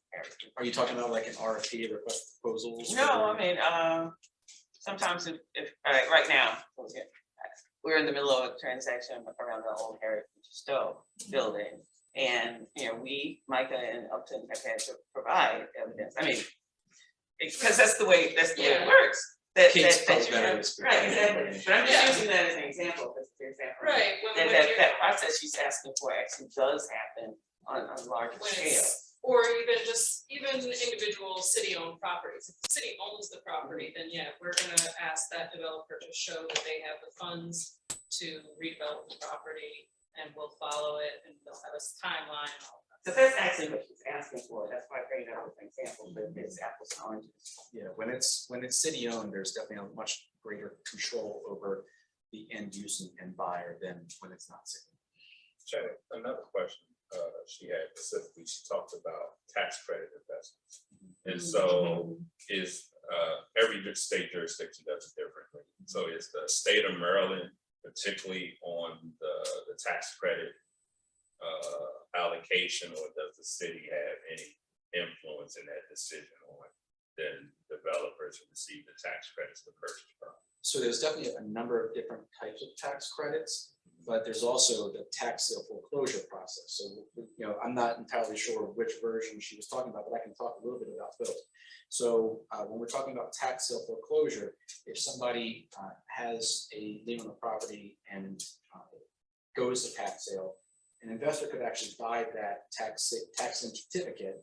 Are you talking about like an RFP, request for proposals? No, I mean, sometimes if right now, we're in the middle of a transaction around the old Heritage Stove building. And, you know, Micah and Upton have had to provide evidence. I mean, because that's the way it works. Kate's that probably you better have, to speak. right, exactly, but I'm Yeah. just using that as an example, because it's an example. Right, when That you're- that process she's asking for actually does happen on a larger when scale. it's, or even individual city-owned properties. If the city owns the property, then yeah, we're gonna ask that developer to show that they have the funds to redevelop the property, and we'll follow it, and they'll have a timeline and all that. So that's actually what she's asking for, that's why I bring it up as an example, but it's apples and oranges. Yeah, when it's city owned, there's definitely a much greater control over the end use and buyer than when it's not city. Shannon, another question she had specifically, she talked about tax credit investments. And so is every state jurisdiction does it differently. So is the state of Maryland particularly on the tax credit allocation, or does the city have any influence in that decision on then developers who receive the tax credits to purchase property? So there's definitely a number of different types of tax credits, but there's also the tax sale foreclosure process. So, you know, I'm not entirely sure which version she was talking about, but I can talk a little bit about both. So when we're talking about tax sale foreclosure, if somebody has a lien on the property and goes to tax sale, an investor could actually buy that tax lien certificate,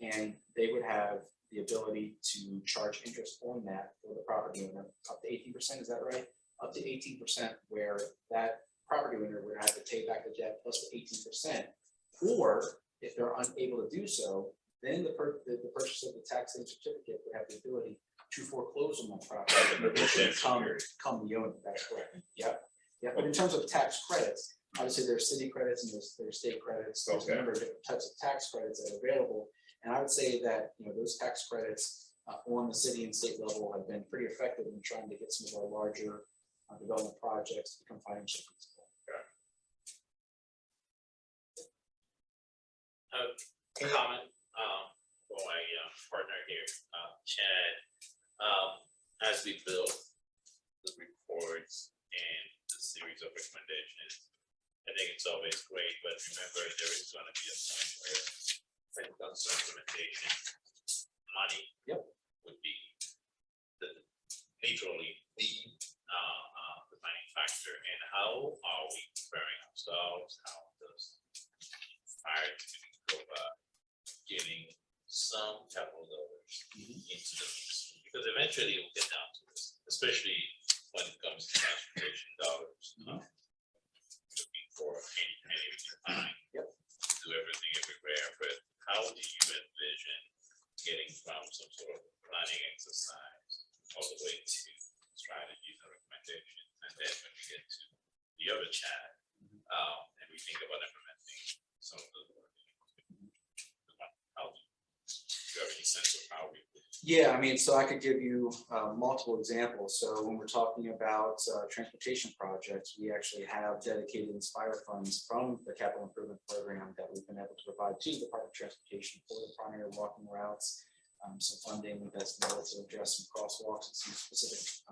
and they would have the ability to charge interest on that for the property owner up to 18%. Is that right? Up to 18%, where that property owner would have to pay back the debt plus 18%. Or if they're unable to do so, then the purchase of the tax lien certificate would have the ability to foreclose on that property and eventually become the owner. That's correct. Yep. Yeah. But in terms of tax credits, obviously there's city credits and there's state credits. There's a number of different types of tax credits that are available. And I would say that, you know, those tax credits on the city and state level have been pretty effective in trying to get some of our larger development projects to become financially feasible. Comment for my partner here, Chad. As we build the reports and the series of recommendations, I think it's always great, but remember there is going to be a point where when it comes to implementation, money would be literally the defining factor. And how are we preparing ourselves? How does fire provide getting some capital dollars into the mix? Because eventually it will get down to this, especially when it comes to transportation dollars. Looking for any penny we can find, do everything everywhere, but how do you envision getting from some sort of planning exercise all the way to strategies and recommendations? And then when we get to the other chat, and we think about implementing some of the work, how do you have any sense of how we? Yeah, I mean, so I could give you multiple examples. So when we're talking about transportation projects, we actually have dedicated Inspire funds from the capital improvement program that we've been able to provide to the Department of Transportation for the primary walking routes, some funding that's been able to address some crosswalks and some specific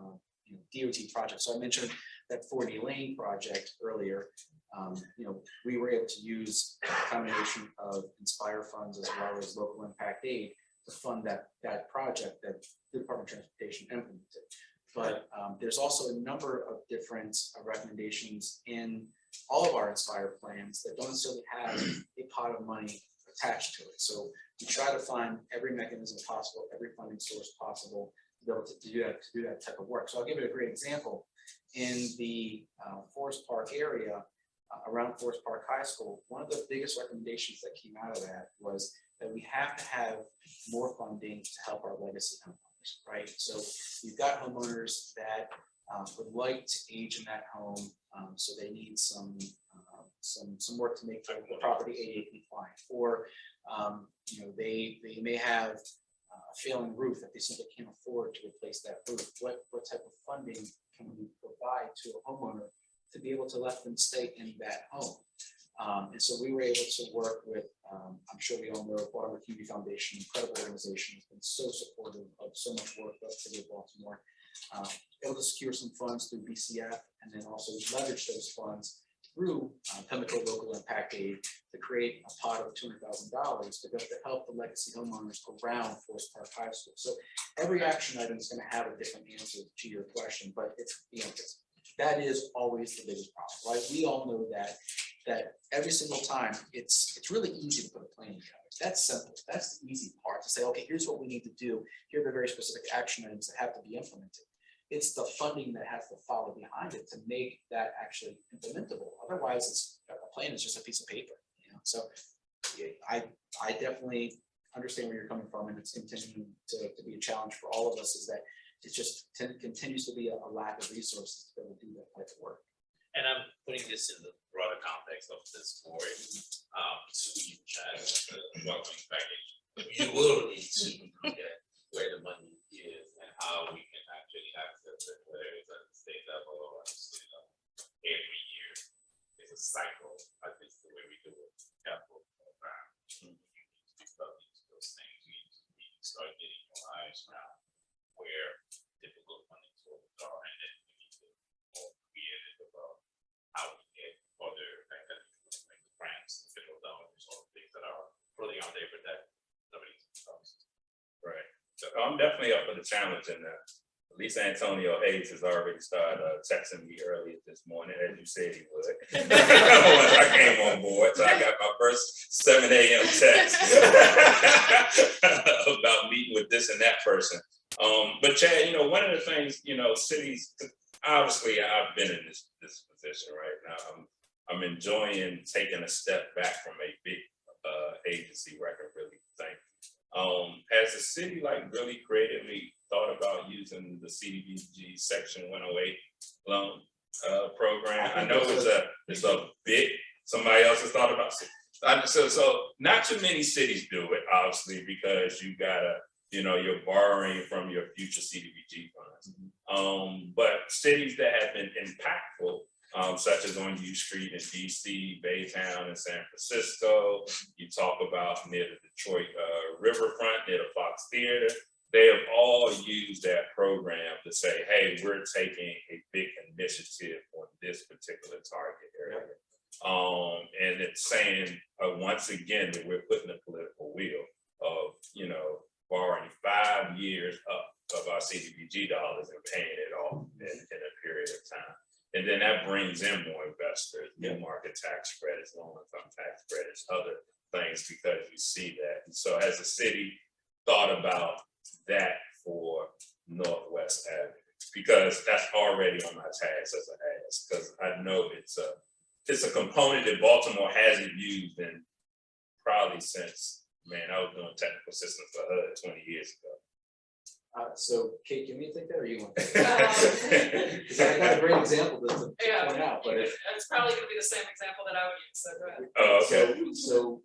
DOT projects. So I mentioned that 40 lane project earlier. We were able to use a combination of Inspire funds as well as local impact aid to fund that project that the Department of Transportation implemented. But there's also a number of different recommendations in all of our Inspire plans that don't necessarily have a pot of money attached to it. So we try to find every mechanism possible, every funding source possible to be able to do that type of work. So I'll give you a great example. In the Forest Park area, around Forest Park High School, one of the biggest recommendations that came out of that was that we have to have more funding to help our legacy homeowners, right? So you've got homeowners that would like to age in that home, so they need some work to make the property ADA compliant, or they may have a failing roof that they simply can't afford to replace that roof. What type of funding can we provide to a homeowner to be able to let them stay in that home? And so we were able to work with, I'm sure we all know, Baltimore Community Foundation, incredible organization, has been so supportive of so much work by the city of Baltimore, able to secure some funds through BCF, and then also leverage those funds to through Pimlico Local Impact Aid to create a pot of $200,000 to help the legacy homeowners around Forest Park High School. So every action item is going to have a different answer to your question, but that is always the biggest problem, right? We all know that every single time it's really easy to put a plan together. That's simple. That's the easy part, to say, okay, here's what we need to do. Here are the very specific action items that have to be implemented. It's the funding that has to follow behind it to make that actually implementable. Otherwise, a plan is just a piece of paper. So I definitely understand where you're coming from, and it's continuing to be a challenge for all of us. Is that it just continues to be a lack of resources to be able to do that type of work. And I'm putting this in the broader context of this board, to you, Chad, welcoming package. You will need to look at where the money is and how we can actually access it, whether it's at the state level or at the state level. Every year, it's a cycle. I think the way we do it, capital program. You need to start those things. We need to start getting your eyes around where difficult funding sources are, and then we need to be more creative about how we get other like grants, federal dollars, or things that are really out there, but that nobody's exposed. Right. So I'm definitely up for the challenge, and at least Antonio Hayes has already started texting me earlier this morning, as you said he would. Once I came on board, so I got my first 7 a.m. text about meeting with this and that person. But Chad, one of the things, cities, obviously I've been in this position right now. I'm enjoying taking a step back from a big agency where I can really think. Has the city really creatively thought about using the CDBG Section 108 loan program? I know it's a bit, somebody else has thought about it. So not too many cities do it, obviously, because you gotta, you're borrowing from your future CDBG funds. But cities that have been impactful, such as on U Street in DC, Baytown in San Francisco, you talk about near the Detroit riverfront, near the Fox Theater, they have all used that program to say, hey, we're taking a big initiative on this particular target area. And it's saying, once again, that we're putting a political wheel of, borrowing 5 years up of our CDBG dollars and paying it off in a period of time. And then that brings in more investors, new market tax credits, low income tax credits, other things, because you see that. And so has the city thought about that for Northwest Avenue? Because that's already on my task as an ask, because I know it's a component that Baltimore hasn't used in probably since, I was doing technical systems for HUD 20 years ago. So Kate, can you take that, or you want to take that? Because I got a great example to point out, but it's probably going to be the same example that I would use. So go ahead. Oh, okay. So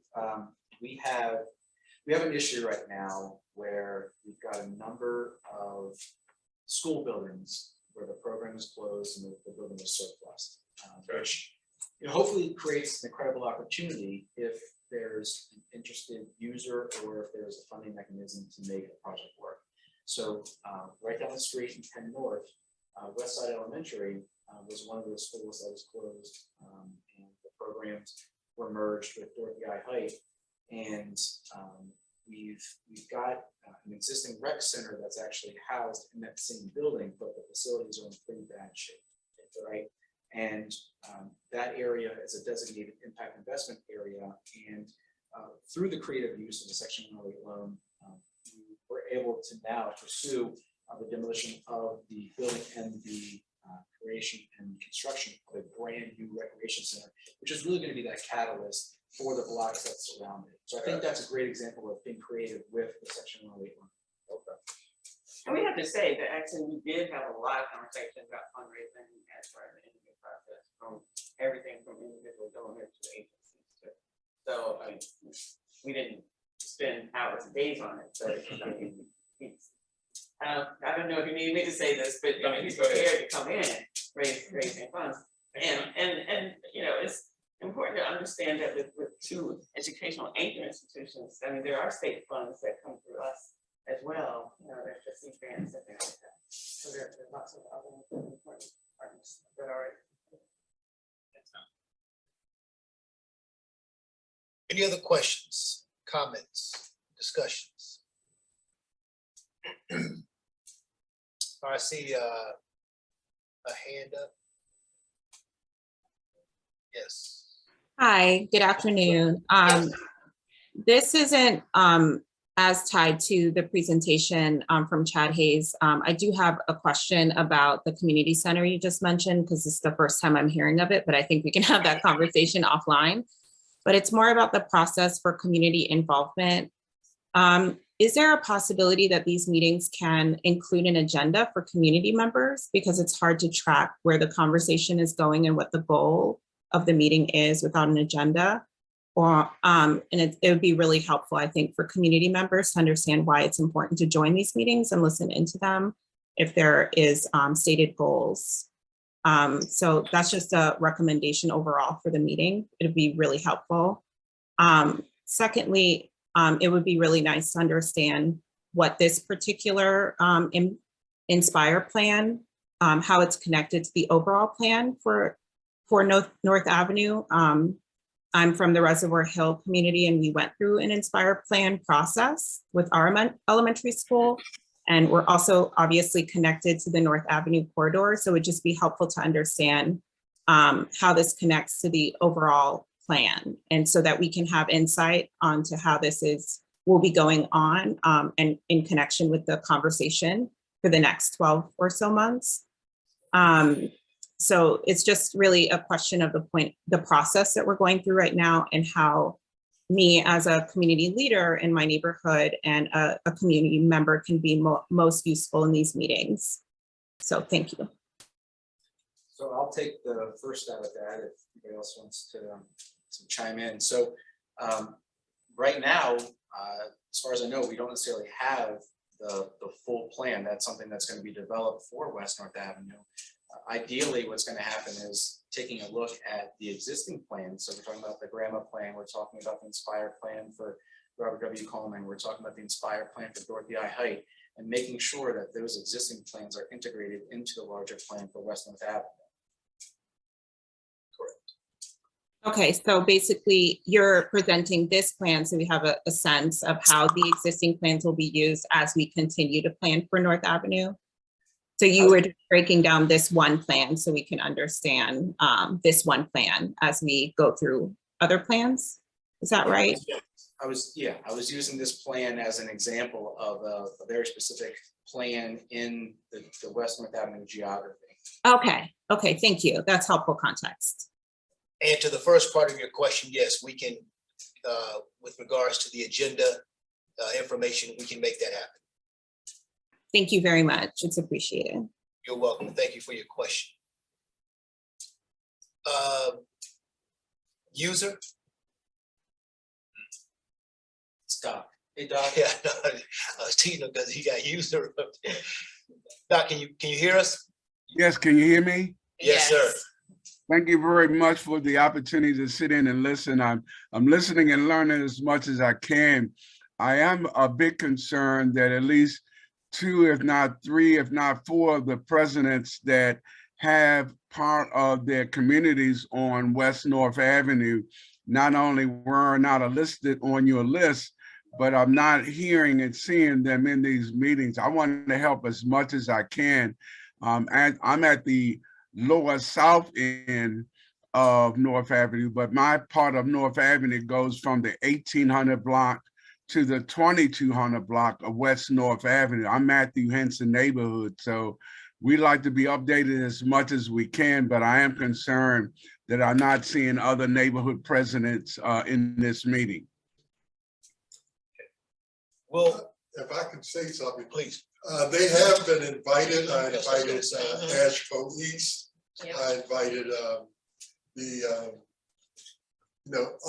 we have an issue right now where we've got a number of school buildings where the program is closed and the building is surplus, which hopefully creates an incredible opportunity if there's an interested user or if there's a funding mechanism to make a project work. So right down the street in Penn North, Westside Elementary was one of those schools that was closed, and the programs were merged with Dorothy I. Height, and we've got an existing rec center that's actually housed in that same building, but the facilities are in pretty bad shape, right? And that area is a designated impact investment area, and through the creative use of the Section 108 loan, we're able to now pursue the demolition of the building and the creation and construction of a brand new recreation center, which is really going to be that catalyst for the blocks that surround it. So I think that's a great example of being creative with the Section 108 loan. Okay. And we have to say that actually we did have a lot of conversation about fundraising as part of the interview process, from everything from individual donors to agencies. So we didn't spend hours and days on it, but I don't know if you need me to say this, but he's prepared to come in, raising funds, and it's important to understand that with two educational anchor institutions, there are state funds that come through us as well. There's just these grants and things like that. So there's lots of other important partners that are. Any other questions, comments, discussions? I see a hand up. Yes. Hi, good afternoon. This isn't as tied to the presentation from Chad Hayes. I do have a question about the community center you just mentioned, because this is the first time I'm hearing of it, but I think we can have that conversation offline. But it's more about the process for community involvement. Is there a possibility that these meetings can include an agenda for community members? Because it's hard to track where the conversation is going and what the goal of the meeting is without an agenda. Or and it would be really helpful, I think, for community members to understand why it's important to join these meetings and listen into them if there is stated goals. So that's just a recommendation overall for the meeting. It'd be really helpful. Secondly, it would be really nice to understand what this particular Inspire plan, how it's connected to the overall plan for North Avenue. I'm from the Reservoir Hill community, and we went through an Inspire plan process with our elementary school. And we're also obviously connected to the North Avenue corridor. So it would just be helpful to understand how this connects to the overall plan. And so that we can have insight onto how this will be going on and in connection with the conversation for the next 12 or so months. So it's just really a question of the process that we're going through right now, and how me as a community leader in my neighborhood and a community member can be most useful in these meetings. So thank you. So I'll take the first stab at that if anybody else wants to chime in. So right now, as far as I know, we don't necessarily have the full plan. That's something that's going to be developed for West North Avenue. Ideally, what's going to happen is taking a look at the existing plans. So we're talking about the Grandma plan, we're talking about the Inspire plan for Robert W. Coleman, we're talking about the Inspire plan for Dorothy I. Height, and making sure that those existing plans are integrated into the larger plan for West North Avenue. Okay, so basically you're presenting this plan so we have a sense of how the existing plans will be used as we continue to plan for North Avenue. So you were just breaking down this one plan so we can understand this one plan as we go through other plans. Is that right? I was using this plan as an example of a very specific plan in the West North Avenue geography. Okay, thank you. That's helpful context. And to the first part of your question, yes, we can, with regards to the agenda information, we can make that happen. Thank you very much. It's appreciated. You're welcome. Thank you for your question. User? It's Doc. Hey, Doc. Yeah, no, I was teasing him because he got user up there. Doc, can you hear us? Yes, can you hear me? Yes, sir. Thank you very much for the opportunity to sit in and listen. I'm listening and learning as much as I can. I am a bit concerned that at least 2, if not 3, if not 4 of the presidents that have part of their communities on West North Avenue not only were not listed on your list, but I'm not hearing and seeing them in these meetings. I want to help as much as I can. And I'm at the lower south end of North Avenue, but my part of North Avenue goes from the 1800 block to the 2200 block of West North Avenue. I'm Matthew Henson neighborhood, so we like to be updated as much as we can, but I am concerned that I'm not seeing other neighborhood presidents in this meeting. Well, if I can say something, please. They have been invited. I invited Ashco East. Yeah. I invited the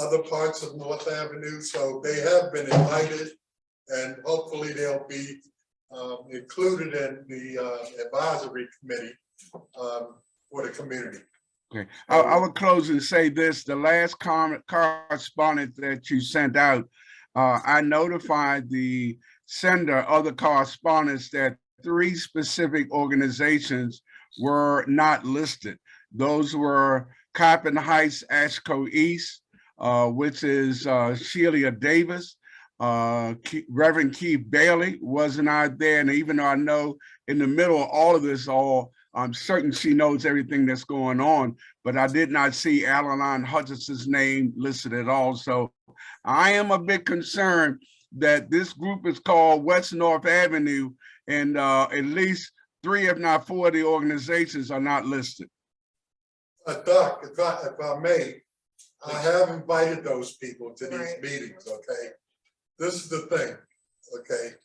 other parts of North Avenue. So they have been invited, and hopefully they'll be included in the advisory committee for the community. Okay, I will close and say this: the last correspondence that you sent out, I notified the sender of the correspondence that 3 specific organizations were not listed. Those were Coppin Heights, Ashco East, which is Sheila Davis, Reverend Keith Bailey was not there. And even though I know in the middle of all of this, I'm certain she knows everything that's going on, but I did not see Adeline Hutchinson's name listed at all. So I am a bit concerned that this group is called West North Avenue, and at least 3, if not 4 of the organizations are not listed. Doc, if I may, I have invited those people to these meetings, okay? This is the thing, okay?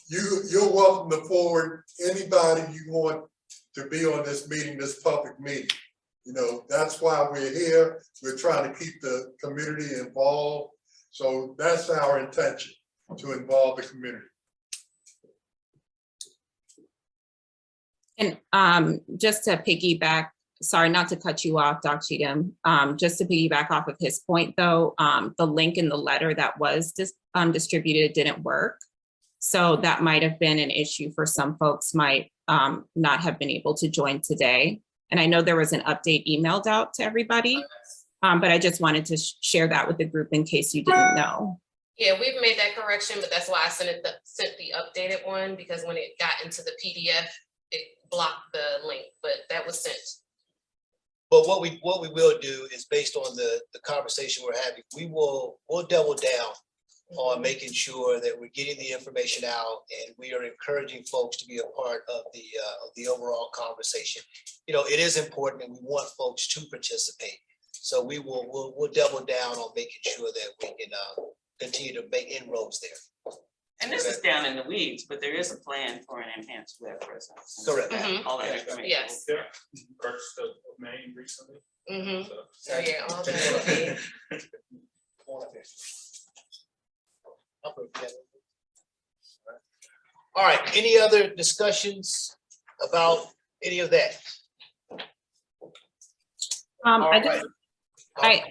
You're welcome to forward anybody you want to be on this meeting, this public meeting. You know, that's why we're here. We're trying to keep the community involved. So that's our intention, to involve the community. And just to piggyback, sorry, not to cut you off, Dr. Cheatham, just to piggyback off of his point though, the link in the letter that was distributed didn't work. So that might have been an issue for some folks, might not have been able to join today. And I know there was an update emailed out to everybody, but I just wanted to share that with the group in case you didn't know. Yeah, we've made that correction, but that's why I sent the updated one, because when it got into the PDF, it blocked the link, but that was sent. But what we will do is, based on the conversation we're having, we'll double down on making sure that we're getting the information out, and we are encouraging folks to be a part of the overall conversation. You know, it is important, and we want folks to participate. So we'll double down on making sure that we can continue to make inroads there. And this is down in the weeds, but there is a plan for an enhanced web presence. Correct. All that information. Yes. Yeah, purchased a Maine recently. So yeah, all that. All right, any other discussions about any of that? I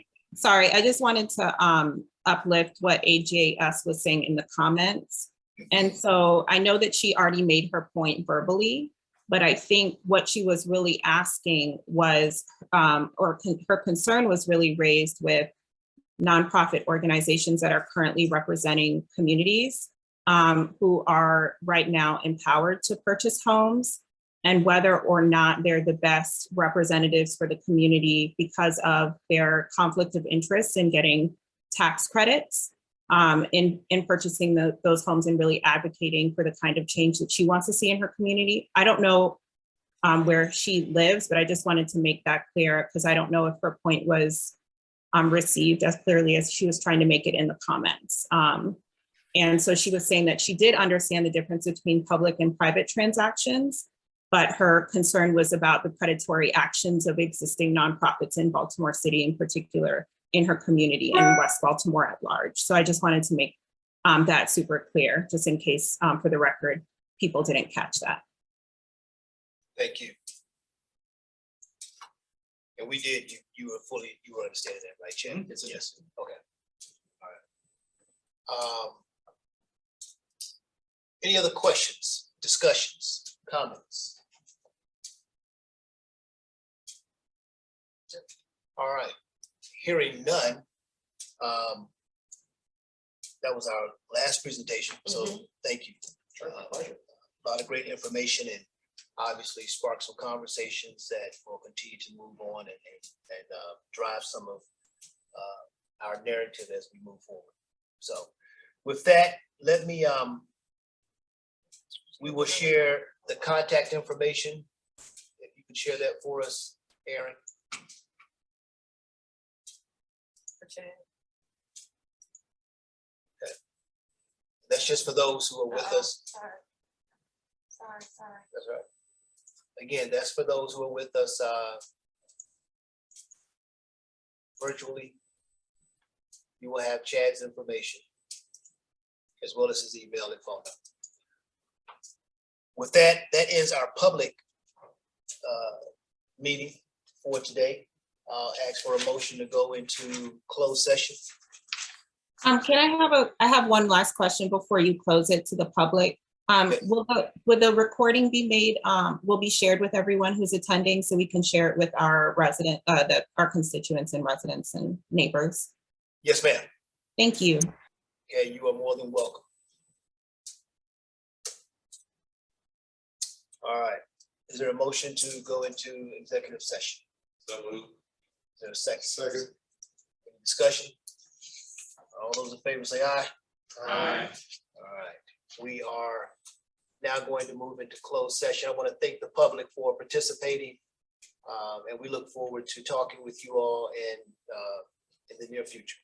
just wanted to uplift what AJS was saying in the comments. And so I know that she already made her point verbally, but I think what she was really asking was, her concern was really raised with nonprofit organizations that are currently representing communities who are right now empowered to purchase homes, and whether or not they're the best representatives for the community because of their conflict of interest in getting tax credits in purchasing those homes and really advocating for the kind of change that she wants to see in her community. I don't know where she lives, but I just wanted to make that clear, because I don't know if her point was received as clearly as she was trying to make it in the comments. And so she was saying that she did understand the difference between public and private transactions, but her concern was about the predatory actions of existing nonprofits in Baltimore City, in particular, in her community and West Baltimore at large. So I just wanted to make that super clear, just in case, for the record, people didn't catch that. Thank you. And we did, you were understanding that, right, Chad? Yes, okay. All right. Any other questions, discussions, comments? All right, hearing none. That was our last presentation, so thank you. A lot of great information, and obviously spark some conversations that will continue to move on and drive some of our narrative as we move forward. So with that, let me, we will share the contact information. If you could share that for us, Aaron. Okay. That's just for those who are with us. Sorry. That's right. Again, that's for those who are with us virtually. You will have Chad's information as well as his email and phone number. With that, that ends our public meeting for today. I'll ask for a motion to go into closed session. I have one last question before you close it to the public. Will the recording be made, will be shared with everyone who's attending, so we can share it with our our constituents and residents and neighbors? Yes, ma'am. Thank you. Okay, you are more than welcome. All right, is there a motion to go into executive session? So moved. Is there a second? Second. Any discussion? All those in favor say aye. Aye. All right, we are now going to move into closed session. I want to thank the public for participating. And we look forward to talking with you all in the near future.